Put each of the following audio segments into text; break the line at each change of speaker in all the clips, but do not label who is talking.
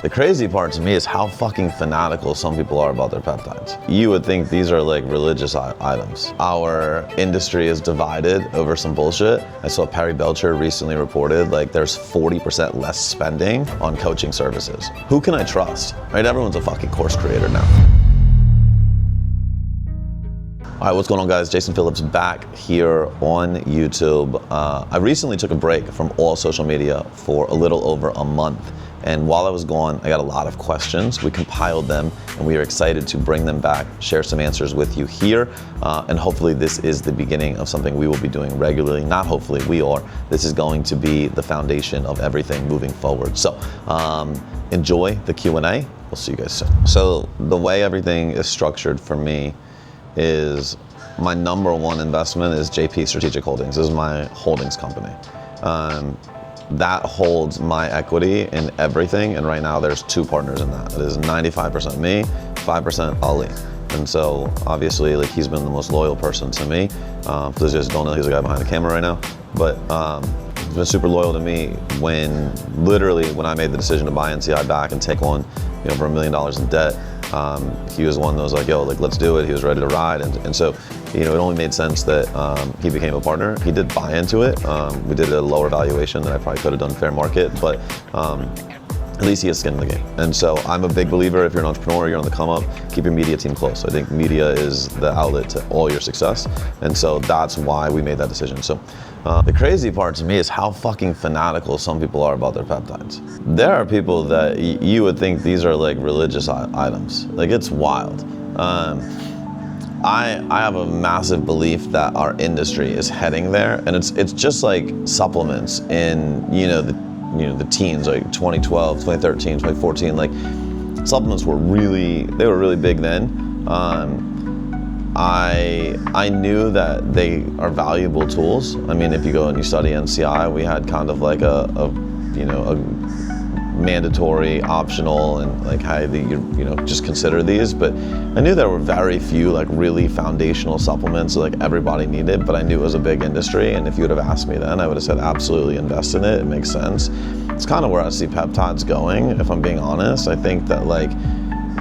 The crazy part to me is how fucking fanatical some people are about their peptides. You would think these are like religious items. Our industry is divided over some bullshit. I saw Perry Belcher recently reported like there's 40% less spending on coaching services. Who can I trust? Right? Everyone's a fucking course creator now. All right, what's going on, guys? Jason Phillips back here on YouTube. I recently took a break from all social media for a little over a month. And while I was gone, I got a lot of questions. We compiled them, and we are excited to bring them back, share some answers with you here. And hopefully this is the beginning of something we will be doing regularly. Not hopefully, we are. This is going to be the foundation of everything moving forward. So enjoy the Q&A. We'll see you guys soon. So the way everything is structured for me is my number one investment is JP Strategic Holdings. This is my holdings company. That holds my equity in everything, and right now there's two partners in that. It is 95% me, 5% Ali. And so obviously, like, he's been the most loyal person to me. For those of you who don't know, he's the guy behind the camera right now. But he's been super loyal to me when I made the decision to buy NCI back and take on over $1 million in debt. He was one that was like, yo, like, let's do it. He was ready to ride. And so, it only made sense that he became a partner. He did buy into it. We did a lower valuation than I probably could have done fair market, but at least he has skin in the game. And so I'm a big believer, if you're an entrepreneur, you're on the come up, keep your media team close. I think media is the outlet to all your success. And so that's why we made that decision. So the crazy part to me is how fucking fanatical some people are about their peptides. There are people that you would think these are like religious items. Like, it's wild. I have a massive belief that our industry is heading there, and it's just like supplements in the teens, like 2012, 2013, 2014. Like, supplements were really big then. I knew that they are valuable tools. I mean, if you go and you study NCI, we had kind of like a mandatory, optional, and like how just consider these. But I knew there were very few like really foundational supplements that like everybody needed, but I knew it was a big industry, and if you would have asked me then, I would have said absolutely invest in it. It makes sense. It's kind of where I see peptides going, if I'm being honest. I think that like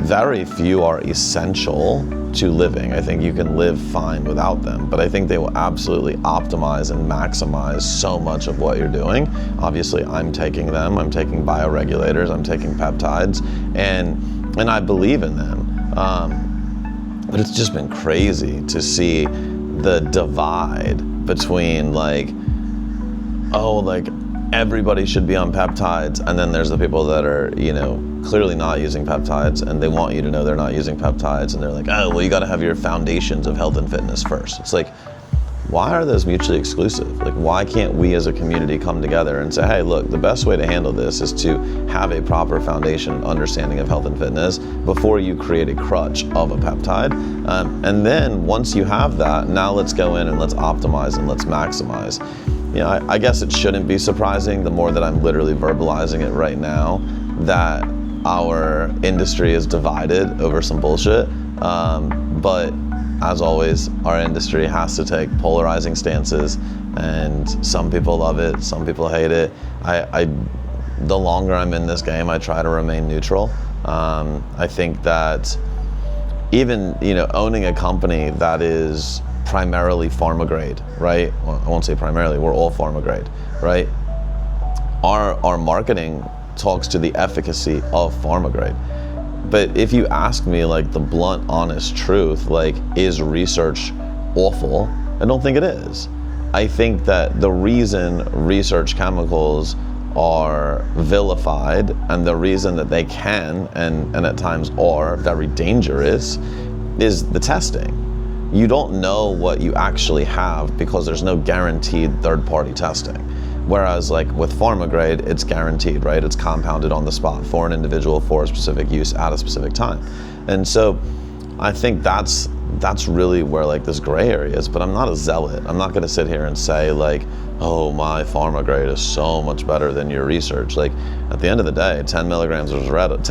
very few are essential to living. I think you can live fine without them, but I think they will absolutely optimize and maximize so much of what you're doing. Obviously, I'm taking them. I'm taking bioregulators. I'm taking peptides, and I believe in them. But it's just been crazy to see the divide between like, oh, like everybody should be on peptides, and then there's the people that are, clearly not using peptides, and they want you to know they're not using peptides, and they're like, oh, well, you got to have your foundations of health and fitness first. It's like, why are those mutually exclusive? Like, why can't we as a community come together and say, hey, look, the best way to handle this is to have a proper foundation and understanding of health and fitness before you create a crutch of a peptide. And then once you have that, now let's go in and let's optimize and let's maximize. I guess it shouldn't be surprising, the more that I'm literally verbalizing it right now, that our industry is divided over some bullshit. But as always, our industry has to take polarizing stances, and some people love it, some people hate it. The longer I'm in this game, I try to remain neutral. I think that even, owning a company that is primarily pharma grade, right? Well, I won't say primarily, we're all pharma grade, right? Our marketing talks to the efficacy of pharma grade. But if you ask me like the blunt, honest truth, like, is research awful? I don't think it is. I think that the reason research chemicals are vilified, and the reason that they can, and at times are, very dangerous, is the testing. You don't know what you actually have because there's no guaranteed third-party testing. Whereas like with pharma grade, it's guaranteed, right? It's compounded on the spot for an individual for a specific use at a specific time. And so I think that's really where like this gray area is, but I'm not a zealot. I'm not gonna sit here and say like, oh, my pharma grade is so much better than your research. Like, at the end of the day, 10 milligrams of Retta is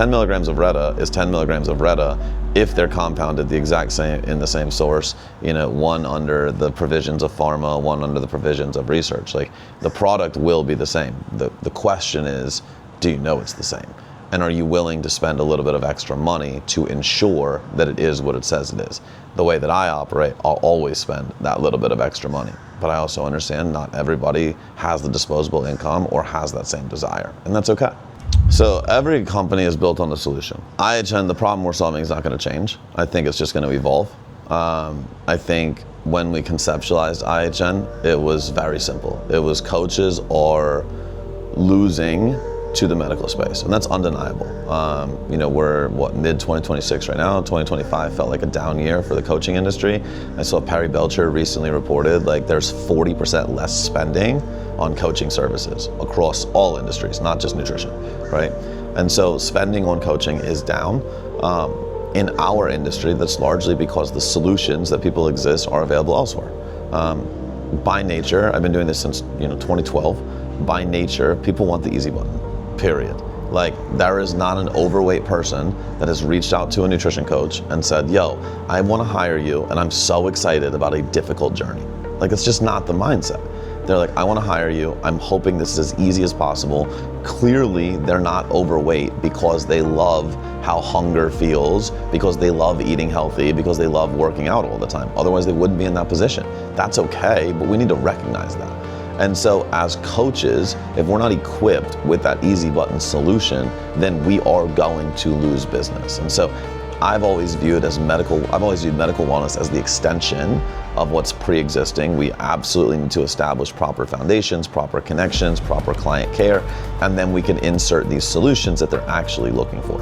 10 milligrams of Retta if they're compounded the exact same in the same source, one under the provisions of pharma, one under the provisions of research. Like, the product will be the same. The question is, do you know it's the same? And are you willing to spend a little bit of extra money to ensure that it is what it says it is? The way that I operate, I'll always spend that little bit of extra money. But I also understand not everybody has the disposable income or has that same desire, and that's okay. So every company is built on the solution. IHN, the problem we're solving is not going to change. I think it's just going to evolve. I think when we conceptualized IHN, it was very simple. It was coaches are losing to the medical space, and that's undeniable. We're mid 2026 right now. 2025 felt like a down year for the coaching industry. I saw Perry Belcher recently reported like there's 40% less spending on coaching services across all industries, not just nutrition, right? And so spending on coaching is down. In our industry, that's largely because the solutions that people exist are available elsewhere. By nature, I've been doing this since 2012. By nature, people want the easy button, period. Like, there is not an overweight person that has reached out to a nutrition coach and said, yo, I want to hire you and I'm so excited about a difficult journey. Like, it's just not the mindset. They're like, I want to hire you. I'm hoping this is as easy as possible. Clearly, they're not overweight because they love how hunger feels, because they love eating healthy, because they love working out all the time. Otherwise, they wouldn't be in that position. That's okay, but we need to recognize that. And so as coaches, if we're not equipped with that easy button solution, then we are going to lose business. And so I've always viewed medical wellness as the extension of what's pre-existing. We absolutely need to establish proper foundations, proper connections, proper client care, and then we can insert these solutions that they're actually looking for.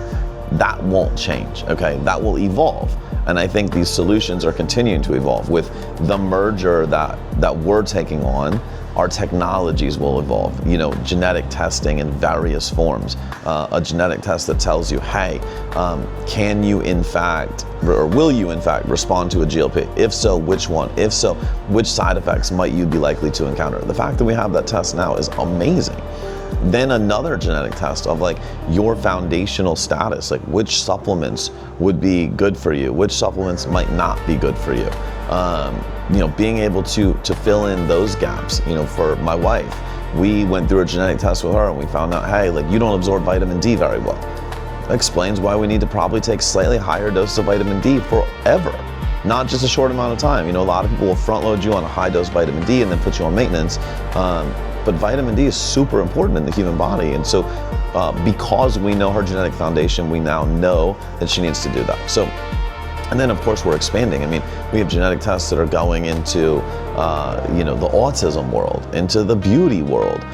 That won't change, okay? That will evolve. And I think these solutions are continuing to evolve. With the merger that we're taking on, our technologies will evolve. Genetic testing in various forms. A genetic test that tells you, hey, can you in fact, or will you in fact respond to a GLP? If so, which one? If so, which side effects might you be likely to encounter? The fact that we have that test now is amazing. Then another genetic test of like your foundational status, like which supplements would be good for you, which supplements might not be good for you. Being able to fill in those gaps. For my wife, we went through a genetic test with her and we found out, hey, like you don't absorb vitamin D very well. That explains why we need to probably take slightly higher doses of vitamin D forever, not just a short amount of time. A lot of people will front load you on a high dose vitamin D and then put you on maintenance. But vitamin D is super important in the human body. And so because we know her genetic foundation, we now know that she needs to do that. And then of course we're expanding. We have genetic tests that are going into the autism world, into the beauty world.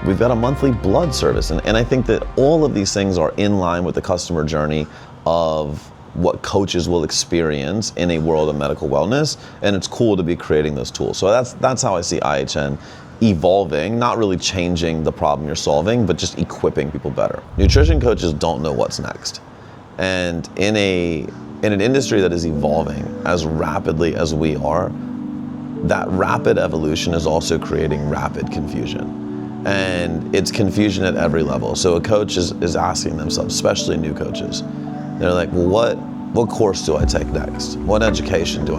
We've got a monthly blood service. And I think that all of these things are in line with the customer journey of what coaches will experience in a world of medical wellness. And it's cool to be creating those tools. So that's how I see IHN evolving, not really changing the problem you're solving, but just equipping people better. Nutrition coaches don't know what's next. And in an industry that is evolving as rapidly as we are, that rapid evolution is also creating rapid confusion. And it's confusion at every level. So a coach is asking themselves, especially new coaches, they're like, well, what course do I take next? What education do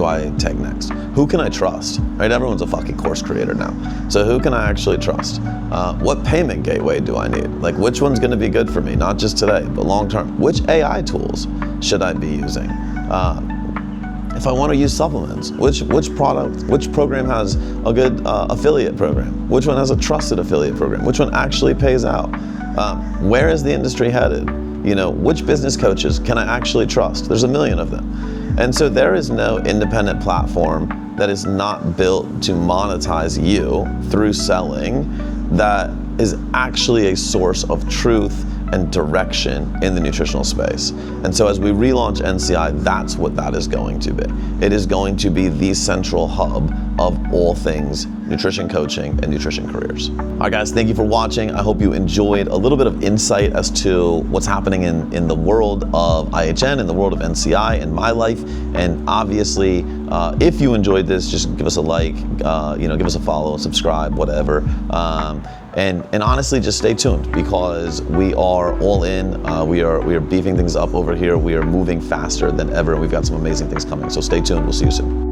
I take next? Who can I trust? Right? Everyone's a fucking course creator now. So who can I actually trust? What payment gateway do I need? Like, which one's gonna be good for me? Not just today, but long term. Which AI tools should I be using? If I want to use supplements, which program has a good affiliate program? Which one has a trusted affiliate program? Which one actually pays out? Where is the industry headed? Which business coaches can I actually trust? There's a million of them. And so there is no independent platform that is not built to monetize you through selling that is actually a source of truth and direction in the nutritional space. And so as we relaunch NCI, that's what that is going to be. It is going to be the central hub of all things nutrition coaching and nutrition careers. All right, guys, thank you for watching. I hope you enjoyed a little bit of insight as to what's happening in the world of IHN, in the world of NCI, in my life. And obviously, if you enjoyed this, just give us a like, give us a follow, subscribe, whatever. And honestly, just stay tuned because we are all in. We are beefing things up over here. We are moving faster than ever, and we've got some amazing things coming. So stay tuned. We'll see you soon.